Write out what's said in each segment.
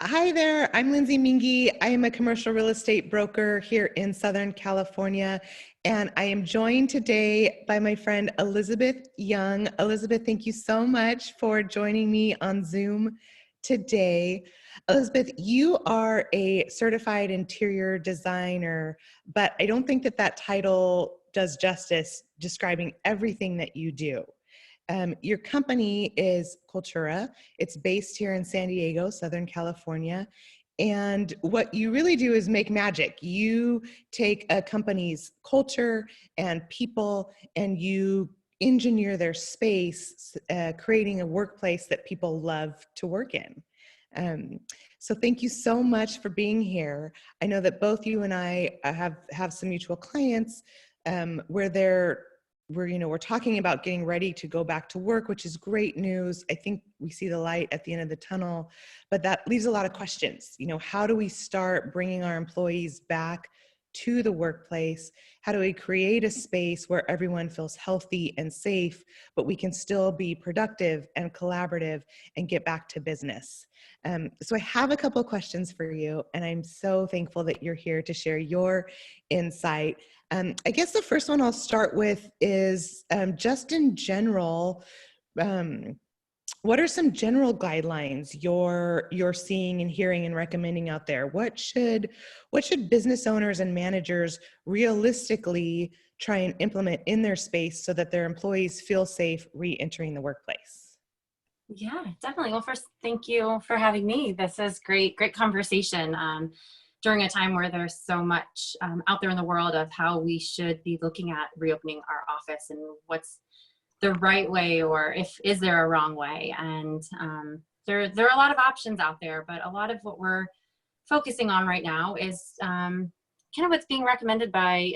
Hi there, I'm Lindsay Mingy. I am a commercial real estate broker here in Southern California, and I am joined today by my friend Elizabeth Young. Elizabeth, thank you so much for joining me on Zoom today. Elizabeth, you are a certified interior designer, but I don't think that that title does justice describing everything that you do. Your company is Cultura. It's based here in San Diego, Southern California. And what you really do is make magic. You take a company's culture and people and you engineer their space, creating a workplace that people love to work in. Um, so thank you so much for being here. I know that both you and I have some mutual clients we're talking about getting ready to go back to work, which is great news. I think we see the light at the end of the tunnel, but that leaves a lot of questions. How do we start bringing our employees back to the workplace? How do we create a space where everyone feels healthy and safe, but we can still be productive and collaborative and get back to business? So I have a couple of questions for you, and I'm so thankful that you're here to share your insight. I guess the first one I'll start with is just in general, what are some general guidelines you're seeing and hearing and recommending out there? What should business owners and managers realistically try and implement in their space so that their employees feel safe re-entering the workplace? Yeah, definitely. Well, first, thank you for having me. This is great conversation during a time where there's so much out there in the world of how we should be looking at reopening our office and what's the right way, or is there a wrong way? And there are a lot of options out there, but a lot of what we're focusing on right now is kind of what's being recommended by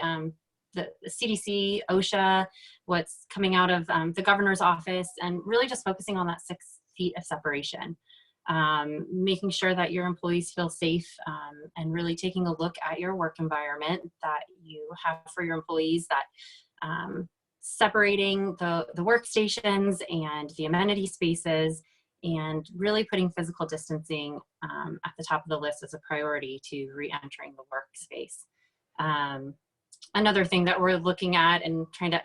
the CDC, OSHA, what's coming out of the governor's office, and really just focusing on that 6 feet of separation. Making sure that your employees feel safe, and really taking a look at your work environment that you have for your employees, that separating the workstations and the amenity spaces, and really putting physical distancing at the top of the list as a priority to re-entering the workspace. Another thing that we're looking at and trying to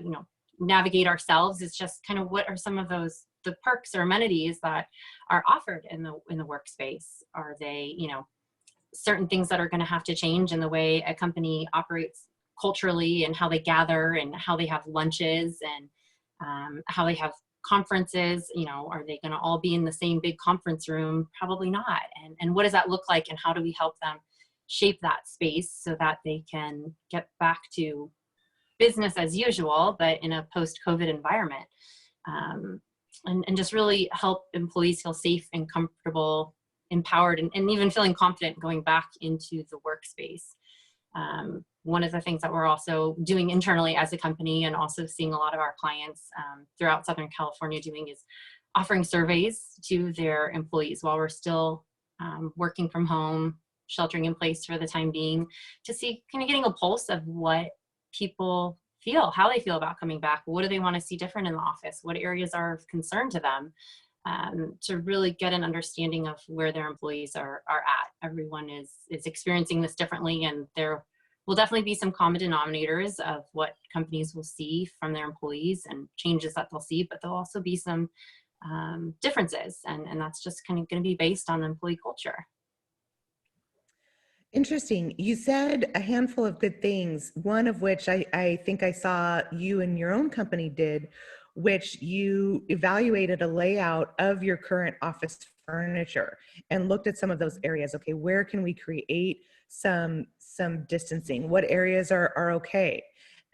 navigate ourselves is just kind of what are some of the perks or amenities that are offered in the workspace. Are they certain things that are going to have to change in the way a company operates culturally, and how they gather and how they have lunches, and how they have conferences? Are they going to all be in the same big conference room? Probably not. And what does that look like, and how do we help them shape that space so that they can get back to business as usual, but in a post-COVID environment? And just really help employees feel safe and comfortable, empowered, and even feeling confident going back into the workspace. One of the things that we're also doing internally as a company, and also seeing a lot of our clients throughout Southern California doing, is offering surveys to their employees while we're still working from home, sheltering in place for the time being, to see, kind of getting a pulse of what people feel, how they feel about coming back. What do they want to see different in the office? What areas are of concern to them? To really get an understanding of where their employees are at. Everyone is experiencing this differently, and there will definitely be some common denominators of what companies will see from their employees and changes that they'll see, but there'll also be some differences, and that's just kind of going to be based on employee culture. Interesting. You said a handful of good things, one of which I think I saw you and your own company did, which you evaluated a layout of your current office furniture and looked at some of those areas. Okay, where can we create some distancing? What areas are okay?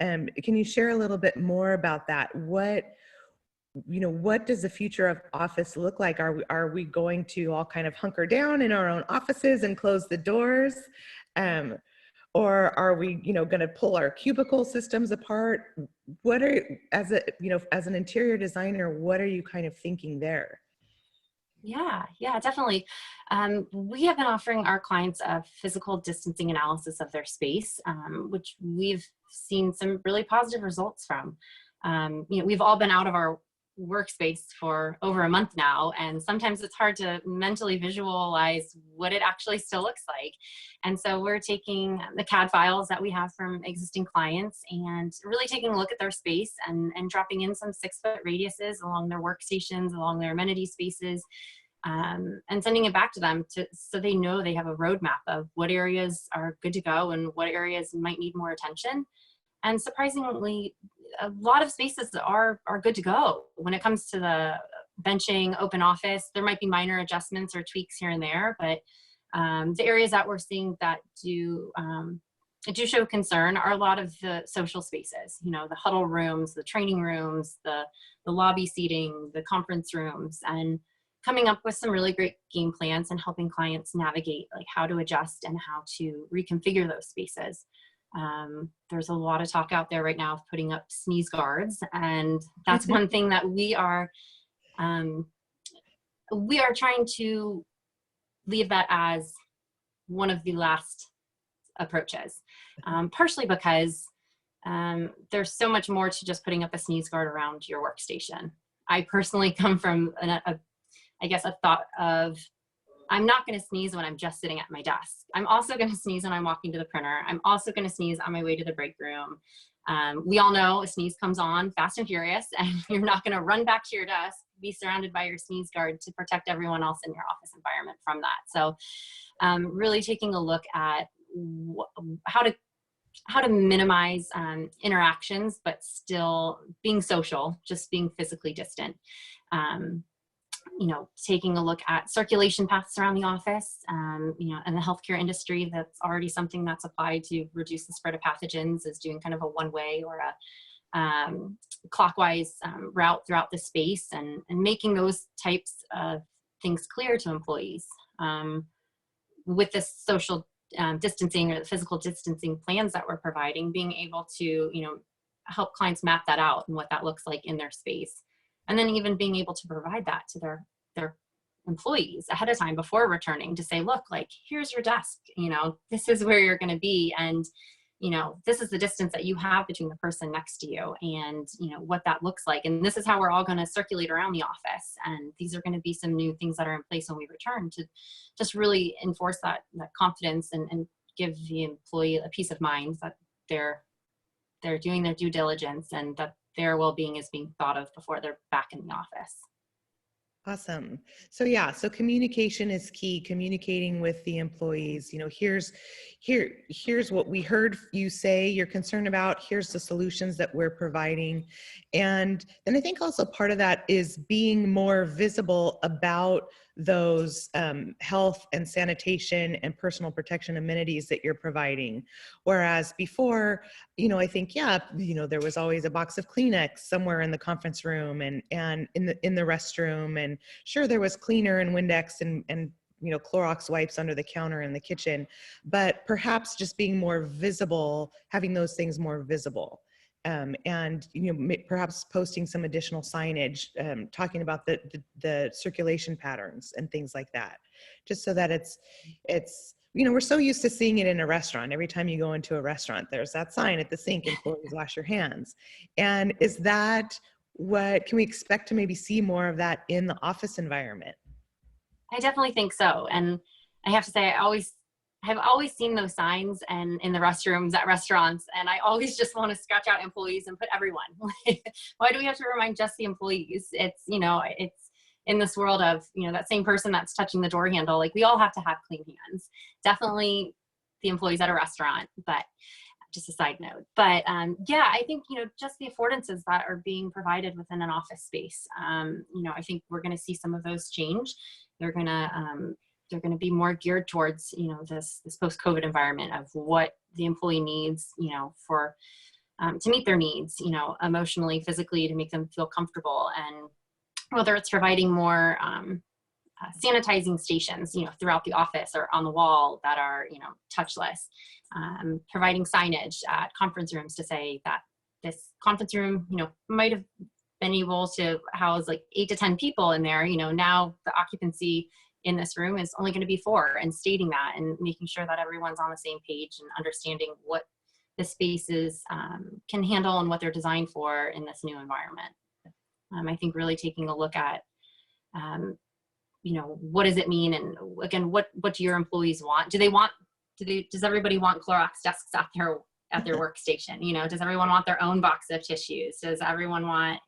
Can you share a little bit more about that? What does the future of office look like? Are we going to all kind of hunker down in our own offices and close the doors? Or are we, going to pull our cubicle systems apart? As an interior designer, what are you kind of thinking there? Yeah, definitely. We have been offering our clients a physical distancing analysis of their space, which we've seen some really positive results from. We've all been out of our workspace for over a month now, and sometimes it's hard to mentally visualize what it actually still looks like. And so we're taking the CAD files that we have from existing clients and really taking a look at their space and dropping in some 6-foot radiuses along their workstations, along their amenity spaces, and sending it back to them so they know they have a roadmap of what areas are good to go and what areas might need more attention. And surprisingly, a lot of spaces are good to go. When it comes to the benching, open office, there might be minor adjustments or tweaks here and there, but the areas that we're seeing that do show concern are a lot of the social spaces, the huddle rooms, the training rooms, the lobby seating, the conference rooms, and coming up with some really great game plans and helping clients navigate like how to adjust and how to reconfigure those spaces. There's a lot of talk out there right now of putting up sneeze guards, and that's one thing that we are trying to leave that as one of the last approaches, partially because there's so much more to just putting up a sneeze guard around your workstation. I personally come from a thought of, I'm not going to sneeze when I'm just sitting at my desk. I'm also going to sneeze when I'm walking to the printer. I'm also going to sneeze on my way to the break room. We all know a sneeze comes on fast and furious, and you're not going to run back to your desk, be surrounded by your sneeze guard to protect everyone else in your office environment from that. So really taking a look at how to minimize interactions, but still being social, just being physically distant. Taking a look at circulation paths around the office, and the healthcare industry, that's already something that's applied to reduce the spread of pathogens, is doing kind of a one-way or a clockwise route throughout the space, and making those types of things clear to employees. With this social distancing or the physical distancing plans that we're providing, being able to, help clients map that out and what that looks like in their space. And then even being able to provide that to their employees ahead of time before returning to say, look, like, here's your desk, this is where you're going to be. And, this is the distance that you have between the person next to you, and, what that looks like. And this is how we're all going to circulate around the office. And these are going to be some new things that are in place when we return, to just really enforce that confidence and give the employee a peace of mind that they're doing their due diligence and that their well-being is being thought of before they're back in the office. Awesome. So communication is key. Communicating with the employees. Here's what we heard you say you're concerned about. Here's the solutions that we're providing, and then I think also part of that is being more visible about those health and sanitation and personal protection amenities that you're providing. Whereas before, I think, there was always a box of Kleenex somewhere in the conference room and in the restroom, and sure, there was cleaner and Windex and Clorox wipes under the counter in the kitchen, but perhaps just being more visible, having those things more visible. And perhaps posting some additional signage, talking about the circulation patterns and things like that, just so that it's we're so used to seeing it in a restaurant. Every time you go into a restaurant, there's that sign at the sink, employees wash your hands. And is that what can we expect to maybe see more of that in the office environment? I definitely think so. And I have to say, I've always seen those signs and in the restrooms at restaurants, and I always just want to scratch out employees and put everyone. Why do we have to remind just the employees? It's it's in this world of that same person that's touching the door handle. Like, we all have to have clean hands. Definitely the employees at a restaurant, but just a side note. But I think just the affordances that are being provided within an office space. I think we're going to see some of those change. They're going to be more geared towards, this post-COVID environment of what the employee needs, for to meet their needs, emotionally, physically, to make them feel comfortable. And whether it's providing more sanitizing stations, throughout the office or on the wall that are, touchless, providing signage at conference rooms to say that this conference room, might have been able to house like 8 to 10 people in there. Now the occupancy in this room is only going to be 4, and stating that and making sure that everyone's on the same page and understanding what the spaces can handle and what they're designed for in this new environment. I think really taking a look at, what does it mean? And again, what do your employees want? Does everybody want Clorox desks at their workstation? Does everyone want their own box of tissues? Does everyone want,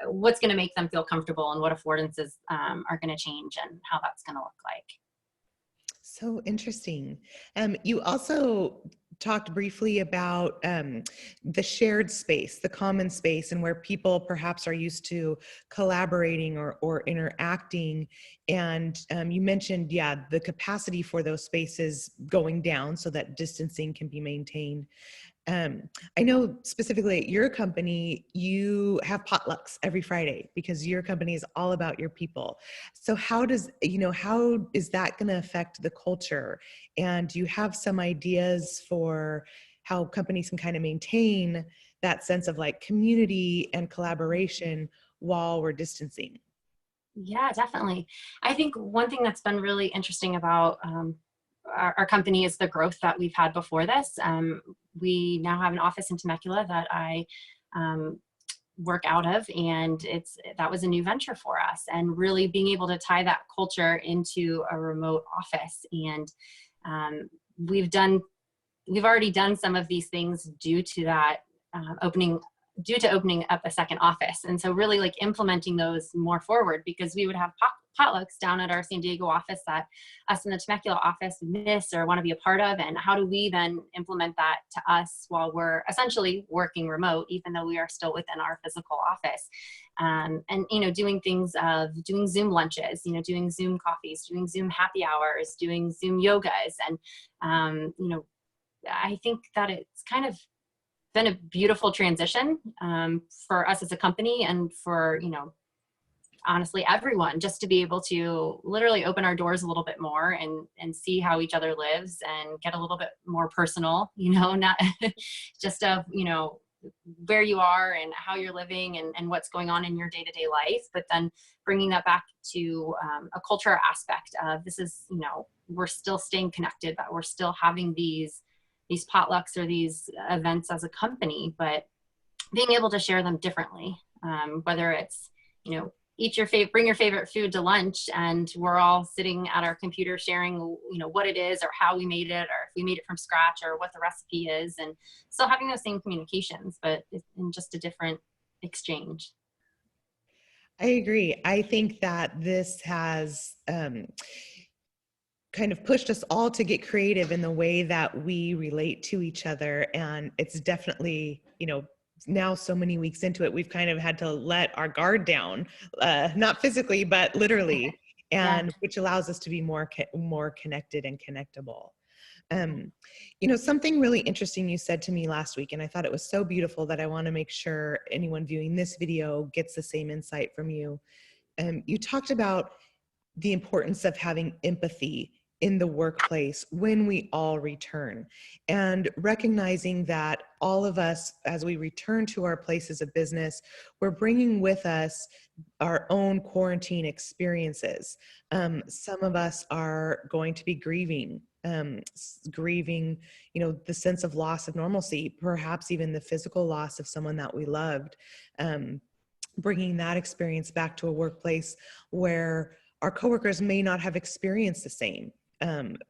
what's going to make them feel comfortable, and what affordances are going to change, and how that's going to look like? So interesting. You also talked briefly about the shared space, the common space, and where people perhaps are used to collaborating or interacting. And you mentioned, yeah, the capacity for those spaces going down so that distancing can be maintained. I know specifically at your company, you have potlucks every Friday because your company is all about your people. So how is that going to affect the culture? And do you have some ideas for how companies can kind of maintain that sense of like community and collaboration while we're distancing? Yeah, definitely. I think one thing that's been really interesting about our company is the growth that we've had before this. We now have an office in Temecula that I work out of, and that was a new venture for us, and really being able to tie that culture into a remote office. And we've already done some of these things due to that opening up a second office. And so really like implementing those more forward, because we would have potlucks down at our San Diego office that us in the Temecula office miss or want to be a part of. And how do we then implement that to us while we're essentially working remote, even though we are still within our physical office? And, doing things doing Zoom lunches, doing Zoom coffees, doing Zoom happy hours, doing Zoom yogas. And, I think that it's kind of been a beautiful transition for us as a company, and for, honestly, everyone, just to be able to literally open our doors a little bit more and see how each other lives and get a little bit more personal, not just of, where you are and how you're living and what's going on in your day-to-day life, but then bringing that back to a culture aspect of this is, we're still staying connected, but we're still having these potlucks or these events as a company, but being able to share them differently, whether it's, bring your favorite food to lunch, and we're all sitting at our computer sharing, what it is or how we made it, or if we made it from scratch, or what the recipe is, and still having those same communications, but in just a different exchange. I agree. I think that this has kind of pushed us all to get creative in the way that we relate to each other. And it's definitely, now so many weeks into it, we've kind of had to let our guard down, not physically, but literally, and which allows us to be more connected and connectable. Something really interesting you said to me last week, and I thought it was so beautiful that I want to make sure anyone viewing this video gets the same insight from you. You talked about the importance of having empathy in the workplace when we all return, and recognizing that all of us, as we return to our places of business, we're bringing with us our own quarantine experiences. Some of us are going to be grieving, the sense of loss of normalcy, perhaps even the physical loss of someone that we loved, bringing that experience back to a workplace where our coworkers may not have experienced the same.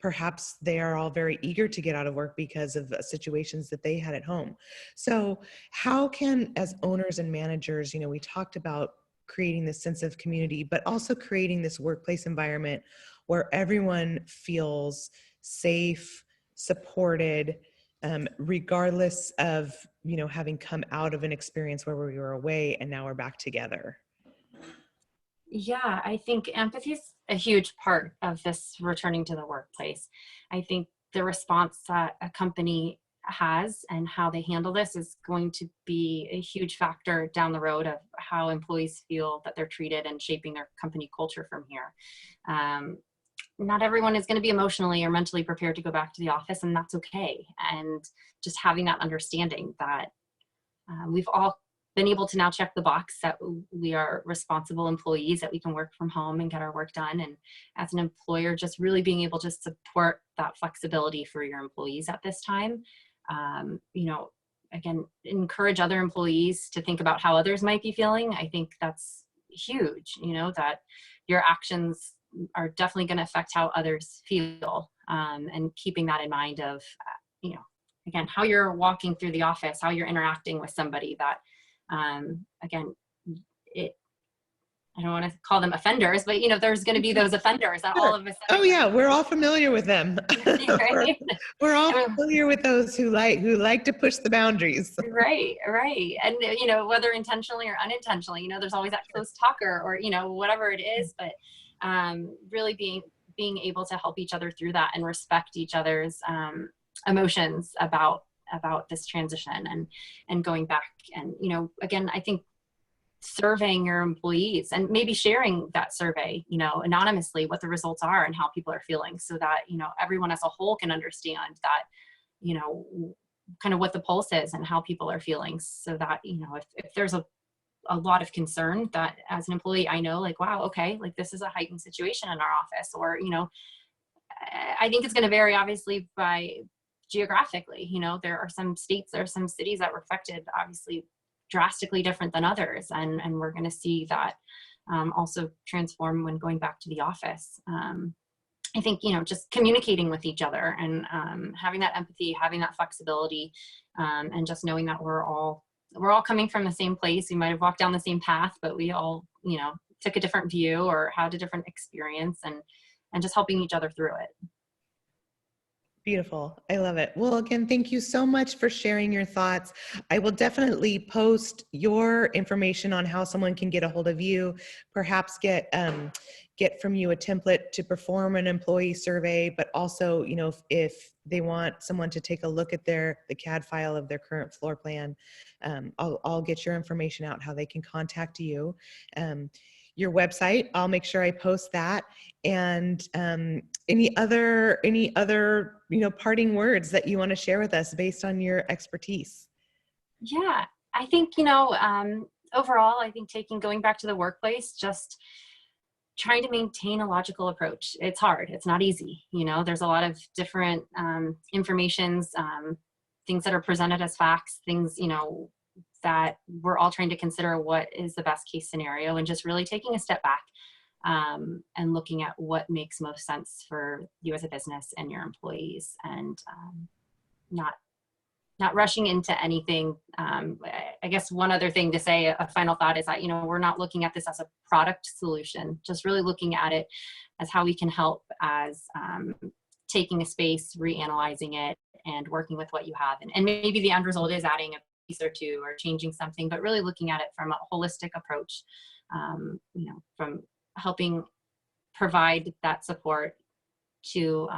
Perhaps they are all very eager to get out of work because of situations that they had at home. So how can, as owners and managers, we talked about creating this sense of community, but also creating this workplace environment where everyone feels safe, supported, regardless of, having come out of an experience where we were away and now we're back together. Yeah, I think empathy is a huge part of this returning to the workplace. I think the response that a company has and how they handle this is going to be a huge factor down the road of how employees feel that they're treated and shaping their company culture from here. Not everyone is going to be emotionally or mentally prepared to go back to the office, and that's okay. And just having that understanding that we've all been able to now check the box that we are responsible employees, that we can work from home and get our work done. And as an employer, just really being able to support that flexibility for your employees at this time. again, encourage other employees to think about how others might be feeling. I think that's huge, that your actions are definitely going to affect how others feel, and keeping that in mind of, again, how you're walking through the office, how you're interacting with somebody that, again, I don't want to call them offenders, but there's going to be those offenders that all Sure. of a Oh sudden, yeah, we're all familiar with them. we're, right? we're all familiar with those who like to push the boundaries. Right. And, whether intentionally or unintentionally, there's always that close talker or, whatever it is, but really being able to help each other through that and respect each other's emotions about this transition and going back. And, again, I think surveying your employees and maybe sharing that survey, anonymously, what the results are and how people are feeling, so that, everyone as a whole can understand that, kind of what the pulse is and how people are feeling, so that, if there's a lot of concern, that as an employee, I know, like, wow, okay, like this is a heightened situation in our office, or, I think it's going to vary obviously by geographically, there are some states, there are some cities that were affected obviously drastically different than others. And we're going to see that also transform when going back to the office. I think, just communicating with each other and having that empathy, having that flexibility, and just knowing that we're all coming from the same place. We might have walked down the same path, but we all, took a different view or had a different experience, and just helping each other through it. Beautiful. I love it. Well, again, thank you so much for sharing your thoughts. I will definitely post your information on how someone can get a hold of you, perhaps get from you a template to perform an employee survey, but also, if they want someone to take a look at the CAD file of their current floor plan, I'll get your information out, how they can contact you. Your website, I'll make sure I post that. And any other parting words that you want to share with us based on your expertise? Yeah, I think, overall, I think going back to the workplace, just trying to maintain a logical approach. It's hard. It's not easy. There's a lot of different informations, things that are presented as facts, things, that we're all trying to consider what is the best case scenario, and just really taking a step back and looking at what makes most sense for you as a business and your employees, and not rushing into anything. I guess one other thing to say, a final thought, is that, we're not looking at this as a product solution, just really looking at it as how we can help, as taking a space, reanalyzing it, and working with what you have. And maybe the end result is adding a piece or two or changing something, but really looking at it from a holistic approach, from helping provide that support to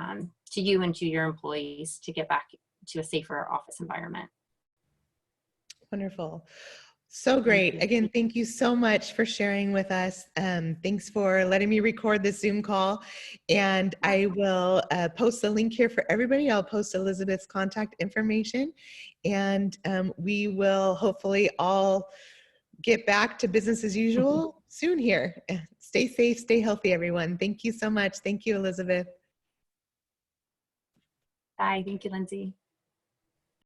you and to your employees to get back to a safer office environment. Wonderful. So great. Again, thank you so much for sharing with us. Thanks for letting me record this Zoom call. And I will post the link here for everybody. I'll post Elizabeth's contact information. And we will hopefully all get back to business as usual soon here. Stay safe, stay healthy, everyone. Thank you so much. Thank you, Elizabeth. Bye. Thank you, Lindsay.